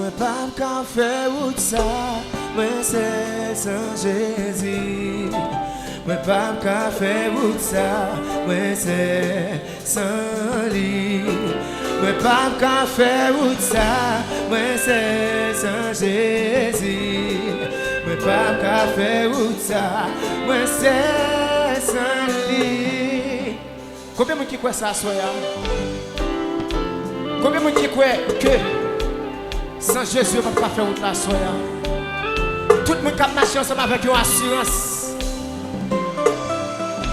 Moi pas qu'à faire ou ça, moi c'est sans Jésus. Moi pas qu'à faire ou ça, moi c'est sans lui. Moi pas qu'à faire ou ça, moi c'est sans Jésus. Moi pas qu'à faire ou ça, moi c'est sans lui. Combien de gens qui croient ça, soya? Combien de gens qui croient que sans Jésus, on ne peut pas faire autre la soya? Tout le monde qui a marché ensemble avec une assurance.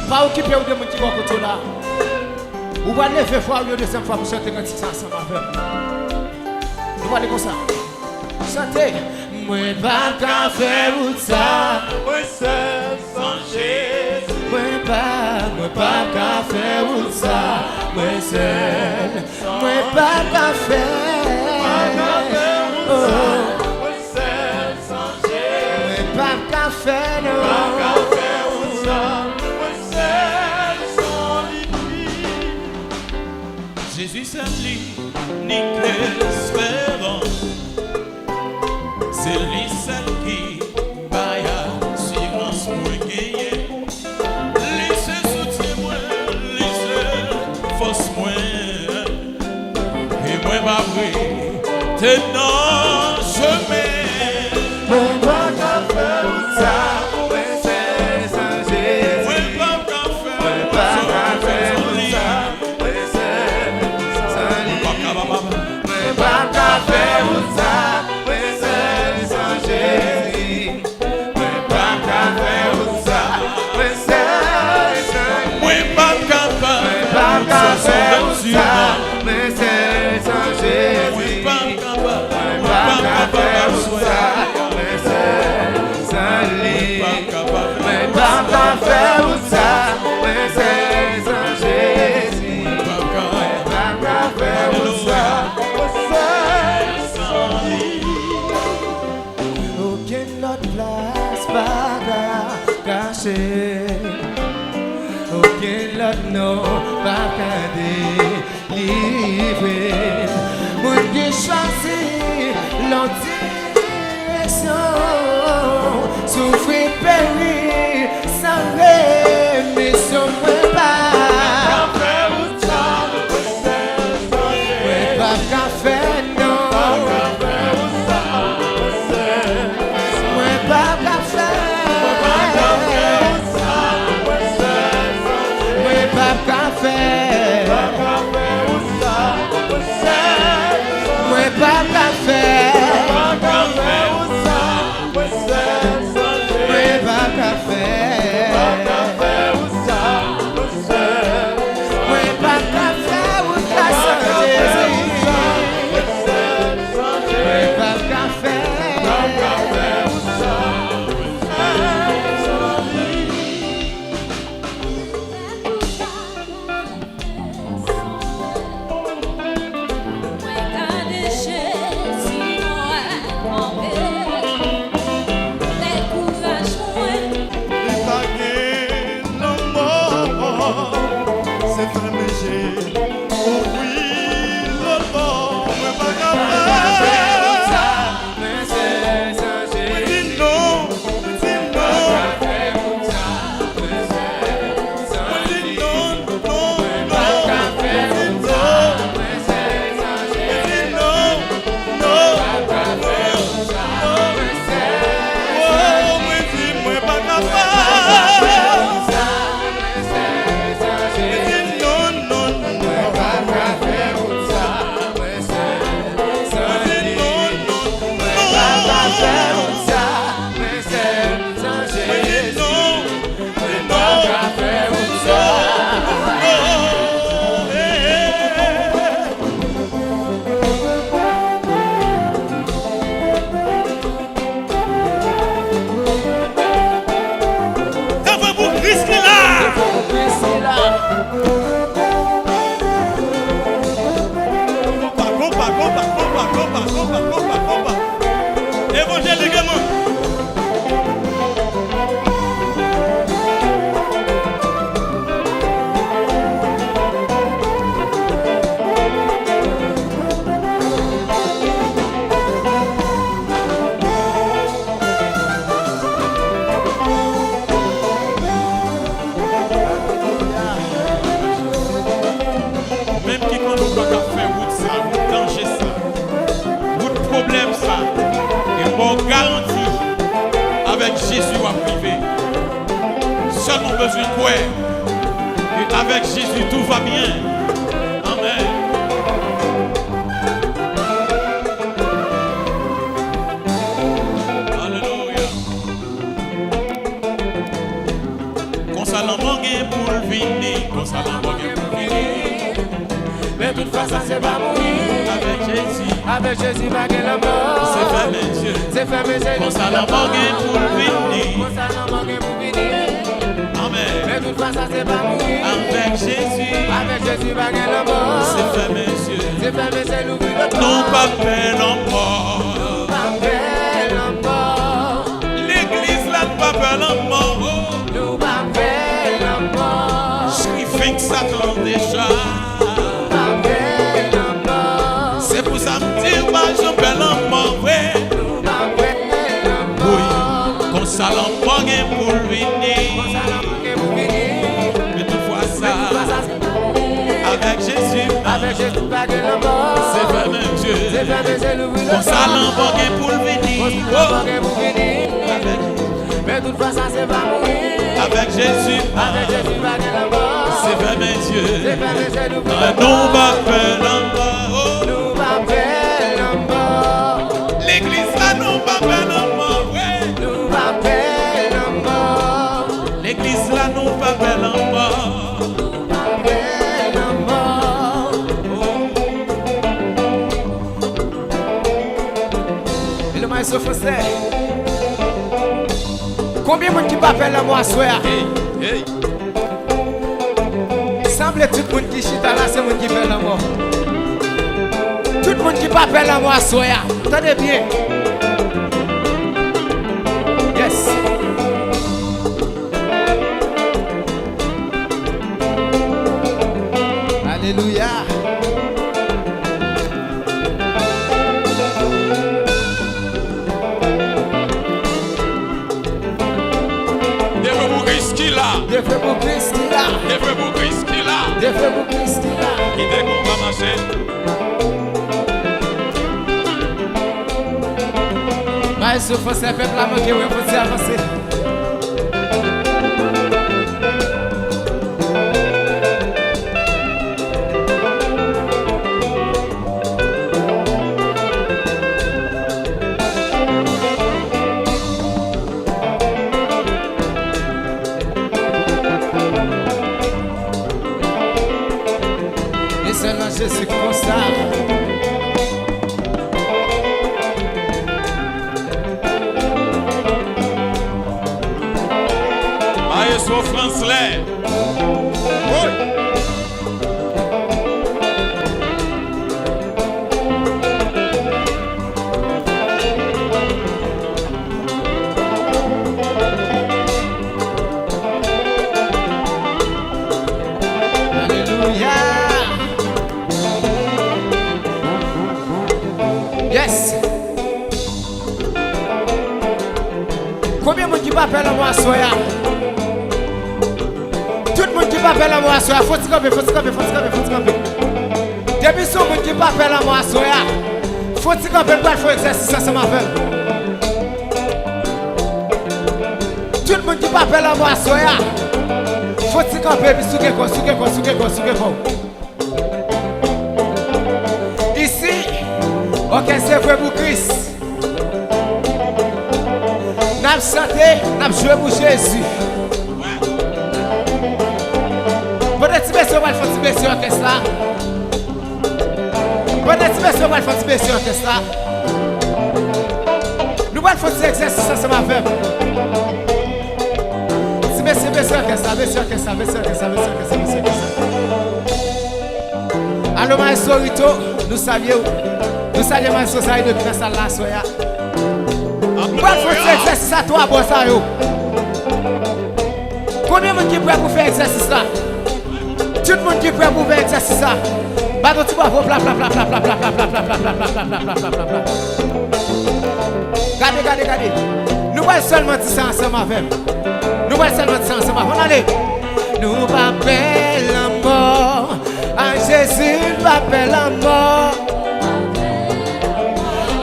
Pas occuper de gens qui vont côté là. Ou va lever fois ou deuxième fois pour chanter quand ils sont ensemble avec. Vous voyez comme ça. Chantez. Moi pas qu'à faire autre ça. Moi seul sans Jésus. Moi pas qu'à faire autre ça. Moi seul. Moi pas qu'à faire. Moi seul sans Jésus. Moi pas qu'à faire non. Pas qu'à faire ou ça. Moi seul sans lui. Jésus s'applique, nique l'espérance. C'est lui seul qui baille assurance pour gagner. Lui se soutient moi, lui se force moi. Et moi ma vie, t'es dans le chemin. Moi pas qu'à faire ça. Moi c'est sans Jésus. Moi pas qu'à Moi pas qu'à faire ça. Moi c'est sans lui. Moi pas qu'à faire ça. Moi c'est sans Jésus. Moi pas qu'à faire ça. Moi c'est sans lui. Moi pas qu'à Pas qu'à faire ça. Moi c'est sans Jésus. Pas qu'à faire ça. Moi c'est sans lui. Mais pas qu'à faire ça, mais c'est sans Jésus. Pas qu'à faire ça, mais c'est sans lui. Aucune autre place pas qu'à cacher. Aucun autre nom pas qu'à délivrer. Moi qui choisis l'autre direction. Souffrir, périr, sans rémission, moi pas. Moi pas qu'à faire non. Moi pas qu'à faire. Moi pas qu'à faire. Moi pas qu'à faire. besoin de quoi? Avec Jésus, tout va bien. Amen. Alléluia. Qu'on s'alambogue pour le venir. Qu'on s'alambogue pour le venir. Mais toute façon, c'est pas mourir. Avec Jésus. Avec Jésus, pas que la mort. C'est fermé, Dieu. C'est fermé, c'est Qu'on s'alambogue pour le venir. Qu'on s'alambogue pour venir. Amen. Mais toute façon, c'est pas mourir. Avec Jésus. Avec Jésus, pas que la mort. C'est fermé, Dieu. C'est fermé, c'est l'ouvrir le Nous pas peine en mort. Nous pas peine en mort. L'église là nous pas peine en mort. Nous pas peine en mort. Je fait que Satan déjà. Nous pas peine en mort. C'est pour ça que je dis pas je peine en mort. Nous pas peine en mort. Oui, qu'on s'alambogue pour Qu'on venir. s'alambogue pour venir. Mais toutefois Mais toute ça, façon, c'est pas mourir. avec Jésus, Avec Jésus, pas que la mort. c'est fermé, Dieu. C'est fermé, c'est l'ouvrir Qu'on le s'alambogue pour Qu'on venir. s'alambogue pour venir. Avec, Mais toute façon, c'est pas mourir. avec Jésus, Avec Jésus, pas que la mort. c'est fermé, C'est Dieu. fermé, c'est l'ouvrir le Nous pas peine en mort. Nous pas peine en mort. L'église là nous pas peine en mort. Nous pas peine en mort. L'église là nous pas peine en mort. Nous pas peine en mort. Et le maïs français. Combien de monde qui pas faire la mort à soi? Hey. Semble tout le monde qui chita là, c'est le monde qui fait la mort. Tout le monde qui pas faire la mort à soi. Attendez bien. Yes. Alléluia. Devez vous risquer là. Défait pour Christ qui là. Devez vous risquer là. Défait pour Christ qui là. Qui dès qu'on va marcher. Maïs français, peuple à manquer, ouais, faut avancer. Et seulement Jésus comme ça. Maestro Fransley. Oui. Alléluia. Yes. Combien de monde qui pas faire la mort à soi? Tout le monde qui pas faire la mort à soi, faut se camper, faut se camper, faut se camper, faut se camper. Depuis ce monde qui pas faire la mort à soi, faut se camper, pour faire exercice ensemble avec. Tout le monde qui pas faire la mort à soi, faut se camper, puis souquer quoi, souquer quoi, souquer quoi, souquer quoi. Ici, ok, c'est vrai pour Christ. N'a chanté, n'a joué pour Jésus. Peut-être que tu vas faire un petit orchestre là. Peut-être que tu vas faire un petit orchestre là. Nous allons faire un exercice ensemble avec. Monsieur orchestre. Allô, Maestro Rito, nous saluons Maestro Zahir depuis la salle là, soya. Nous allons faire un exercice à toi, bon ça yo. Combien de monde qui est prêt pour faire exercice là? Tout le monde qui est prêt pour faire exercice là. Bah donc tu vas voir Regardez. Nous allons seulement dire ça ensemble avec. Allez. Nous pas perdre la mort. À Jésus, nous pas perdre la mort.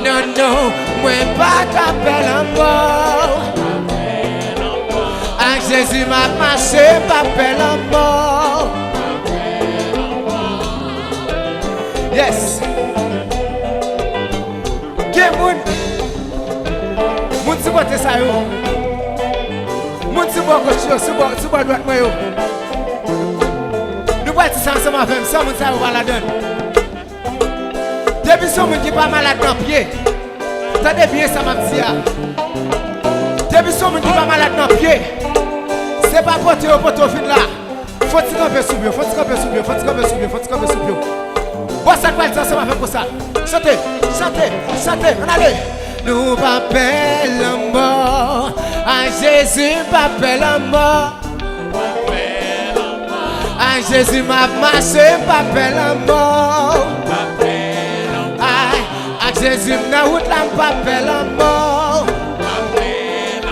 Non, moi pas perdre la mort. À Jésus m'a marché, pas peur la mort. Yes. Quel monde? Moun si bote sa yo. Moun si bote gauche yo, si bote droite moi yo. Nous voyons ça ensemble avec ça, moun sa yo va la donne. Depuis son moun qui pas malade dans pied. T'as bien ça m'a dit. Depuis son moun qui pas malade dans pied. C'est pas porter au poteau fin là. Faut-il camper sous bio, faut-il camper sous bio, faut-il camper sous bio, faut-il camper sous bio. Bon, ça va être ensemble avec ça. Chantez, chantez, chantez, on allez. Nous appelle la mort, à Jésus m'appelle la mort. À Jésus m'a marché, m'appelle la mort. À Jésus m'a route là, m'appelle la mort.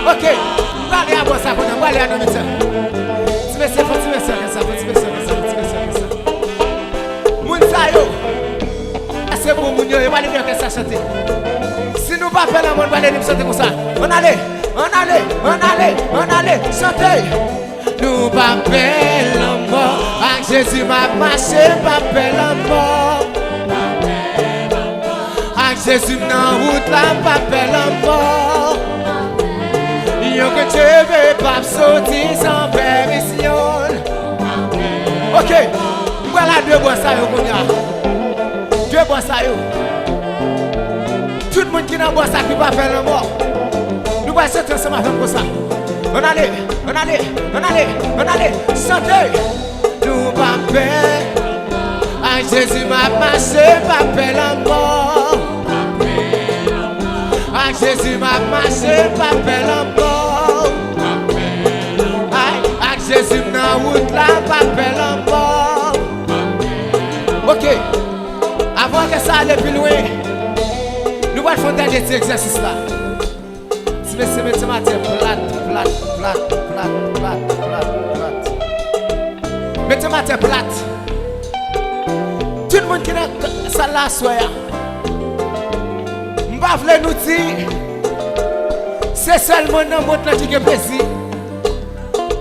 Ok, allez à voir ça, on va aller à nos médecins. Tu me sais, faut tu me sais, ça, faut tu me sais, ça, faut tu me sais, ça. Moun sa yo, c'est pour moun yo, il va aller bien que ça chante. Si nous pas faire la mort, on va aller chanter comme ça. On allait, on allait, on allait, on allait, chanter. Nous pas faire la mort, avec Jésus m'a marché, pas faire la mort. Avec Jésus dans route là, pas faire la mort. Yo que tu veux pas sortir sans permission. Ok, voilà deux bois ça yo qu'on y a. Deux bois ça yo. Tout le monde qui n'a bois ça qui va faire le mort. Nous allons chanter ensemble avec ça. On allait, on allait, on allait, on allait, chanter. Nous pas faire. Ah Jésus m'a marché, pas faire la mort. Ah Jésus m'a marché, pas faire la mort. Ah Jésus m'a route là, pas faire la mort. Ok, avant que ça aille plus loin, nous allons faire un dernier exercice là. Si vous mettez ma tête plate. Mettez ma tête plate. Tout le monde qui est dans ça là, soya. M'pa vle nous dire, c'est seulement dans le monde qui est plaisir.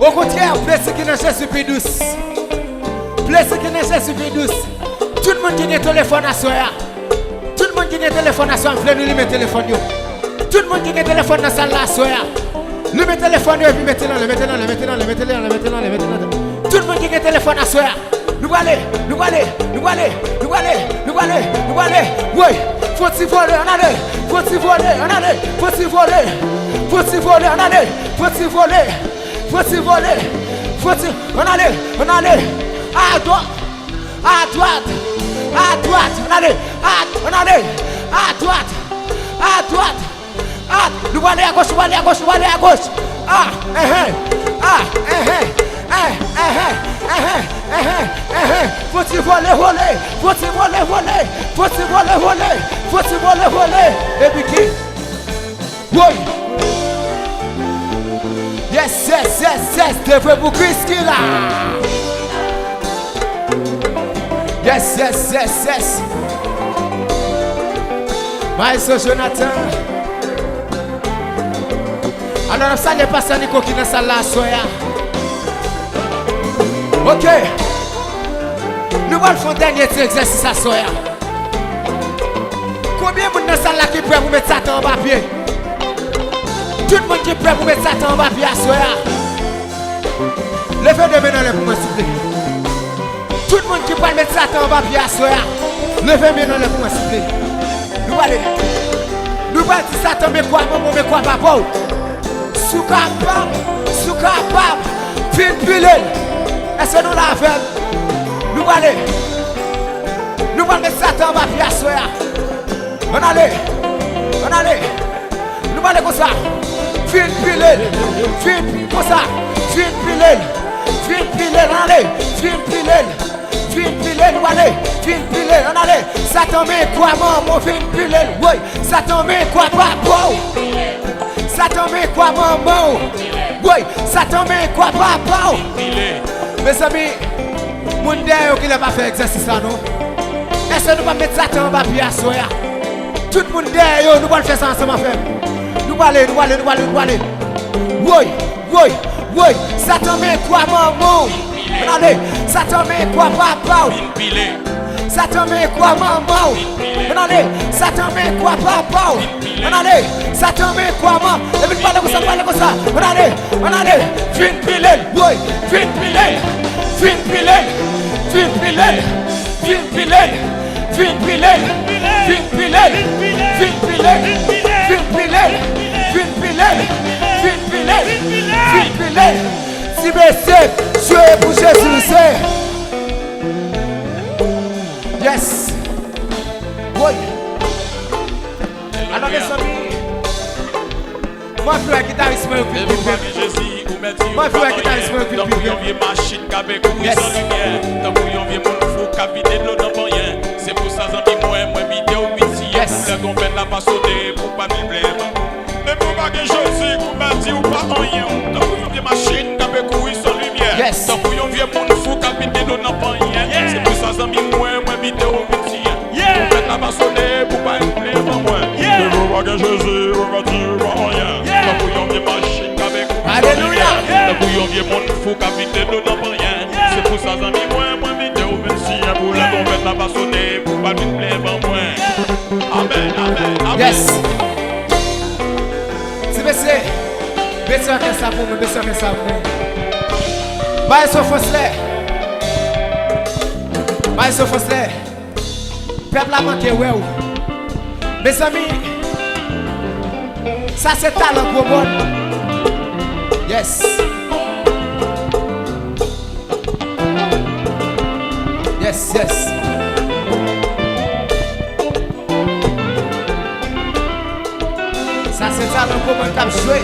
Au contraire, plaisir qui est dans Jésus plus douce. Plaisir qui est dans Jésus plus douce. Tout le monde qui a téléphone à soi. Tout le monde qui a téléphone à soi, vous voulez nous mettre téléphone. Tout le monde qui a téléphone dans salle à soi. Lui met téléphone et puis mettez-le. Tout le monde qui a téléphone à soi. Nous allons. Oui, faut-il voler, on allait. Faut-il voler, on allait. Faut-il voler, on allait. Faut-il voler, on allait. À droite, on allait. À droite. Nous allons à gauche, Faut-il voler. Et puis qui? Oui. Yes. Devrait vous crier là. Yes. Maestro Jonathan. Alors ça n'est pas ça Nico qui est dans sa la soya. Ok. Nous allons faire un dernier exercice à soya. Combien de monde dans sa la qui est prêt pour mettre ça en papier? Tout le monde qui est prêt pour mettre ça en papier à soya. Levez de main pour moi s'il vous plaît. Tout le monde qui peut mettre ça en papier à soya. Levez de main pour moi s'il vous plaît. Nous allons dire ça tombe quoi papa. Sous capable, pile. Est-ce que nous l'avons? Nous allons mettre ça en papier à soya. On allait. Nous allons comme ça. Pile comme ça. Pile, on allait. Nous allons. On allait. Ça tombe quoi maman, pile. Oui, ça tombe quoi papa. Ça tombe quoi maman? Oui, ça tombe quoi papa? Mes amis, mon Dieu qui n'a pas fait exercice là non? Est-ce que nous allons mettre ça en papier à soya? Tout le monde nous allons faire ça ensemble. Nous allons. Oui, Oui, ça t'en met quoi maman? Allez, ça t'en met quoi papa? Ça t'en met quoi maman? Allez, ça t'en met quoi papa? Allez, ça t'en met quoi maman? Et puis parle comme ça. Allez, fin pilel, oui, fin pilel, fin pilel, fin pilel, fin pilel, fin pilel, fin pilel, fin pilel, fin pilel, fin pilel, fin pilel, fin pilel. Si monsieur, je vais pour Jésus, c'est. Yes. Oui. Alors les amis, moi je suis guitariste, moi je suis guitariste, moi machine qui avec vous sans lumière. Tant que yon vieux monde fou qui vide de l'eau dans mon rien. C'est pour ça que moi vidéo métier. Pour qu'on la pas sauter pour pas me blême. Mais pour pas que je sais qu'on m'a dit ou pas rien. Tant que yon vieux machine qui avec vous sans lumière. Tant que yon vieux monde fou qui vide de l'eau dans mon rien. C'est pour ça que moi vidéo métier. Pour la pas sauter pour pas me blême moi. Mais pour pas que je sais qu'on m'a dit ou pas rien. Tant que yon vieux machine qui avec vous. Alléluia. Tant que yon vieux monde fou qui vide de l'eau dans mon rien. C'est pour ça que moi vidéo métier. Pour la convaincre la pas sauter pour pas me blême moi. Amen, amen, amen. Yes. C'est baissé. Baissé un ça pour moi, baissé un ça pour moi. Baissé au fossé. Baissé au fossé. Peuple a manqué, ouais. Mes amis, ça c'est talent pour moi. Yes. Yes, yes. Ça c'est talent pour moi qui a joué.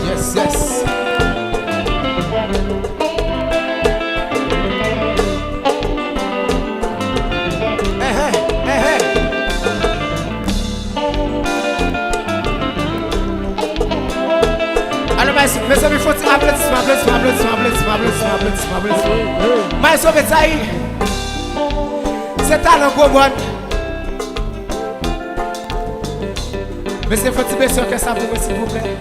Yes, yes. Alors, mes amis, il faut applaudissements. Mais ça veut dire, c'est talent pour moi. Mais c'est faut que ça pour moi, s'il vous plaît.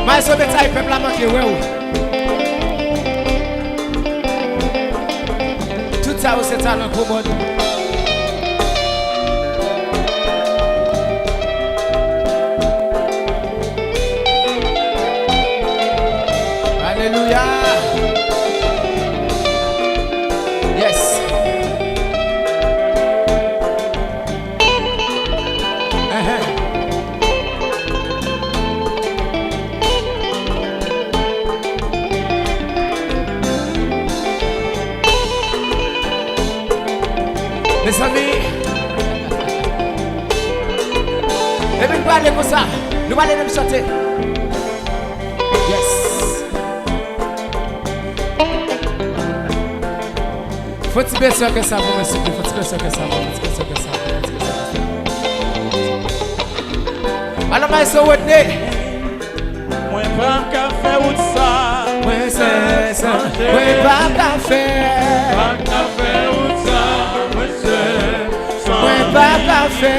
Mais ça veut dire, il peut pas manquer, ouais. Tout ça, c'est talent pour moi. Alléluia. Yes. Mes amis, et puis nous allons comme ça, nous allons même chanter. Yes. Faut-il bien sûr que ça vous merci, faut-il bien sûr que ça vous. Alors, mais ça, what day? Moi pas café ou ça. Moi c'est ça. Moi pas café. Pas café ou ça. Moi c'est ça. Moi pas café.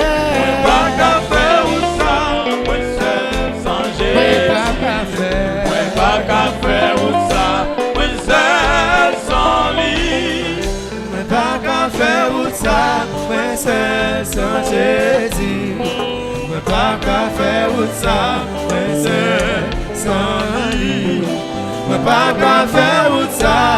Pas café ou ça. Moi c'est changer. Moi pas café. Moi pas café ou ça. Moi c'est sans lit. Moi pas café ou ça. Moi c'est sans Jésus. Moi pas café ou ça. Moi c'est sans lit. Moi pas café ou ça.